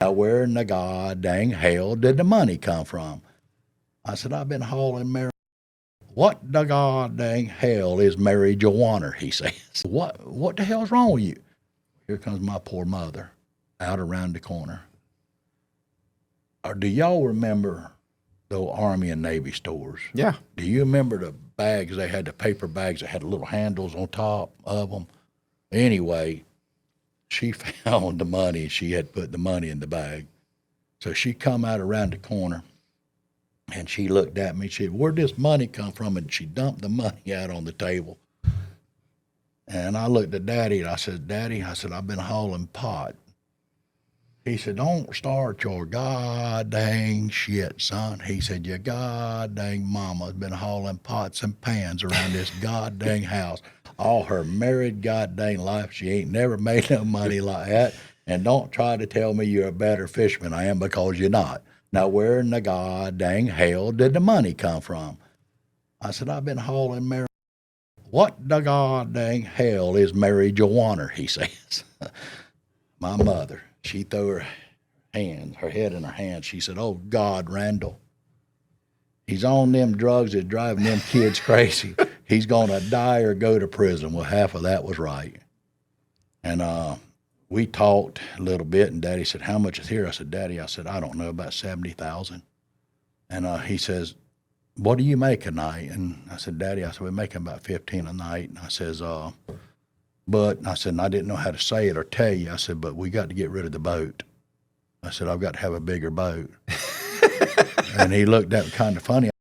Now, where in the god dang hell did the money come from? I said, I've been hauling marijuana. What the god dang hell is marijuana, he says. What the hell's wrong with you? Here comes my poor mother out around the corner. Or do y'all remember the Army and Navy stores? Yeah. Do you remember the bags? They had the paper bags that had little handles on top of them. Anyway, she found the money. She had put the money in the bag. So she come out around the corner and she looked at me. She said, where'd this money come from? And she dumped the money out on the table. And I looked at Daddy and I said, Daddy, I said, I've been hauling pot. He said, don't start your god dang shit, son. He said, your god dang mama's been hauling pots and pans around this god dang house all her married god dang life. She ain't never made no money like that. And don't try to tell me you're a better fisherman I am, because you're not. Now, where in the god dang hell did the money come from? I said, I've been hauling marijuana. What the god dang hell is marijuana, he says. My mother, she threw her head in her hands. She said, oh, God, Randall, he's on them drugs that's driving them kids crazy. He's going to die or go to prison. Well, half of that was right. And we talked a little bit, and Daddy said, how much is here? I said, Daddy, I said, I don't know, about 70,000. And he says, what do you make a night? And I said, Daddy, I said, we're making about 15 a night. And I says, but I said, and I didn't know how to say it or tell you. I said, but we got to get rid of the boat. I said, I've got to have a bigger boat. And he looked at me kind of funny.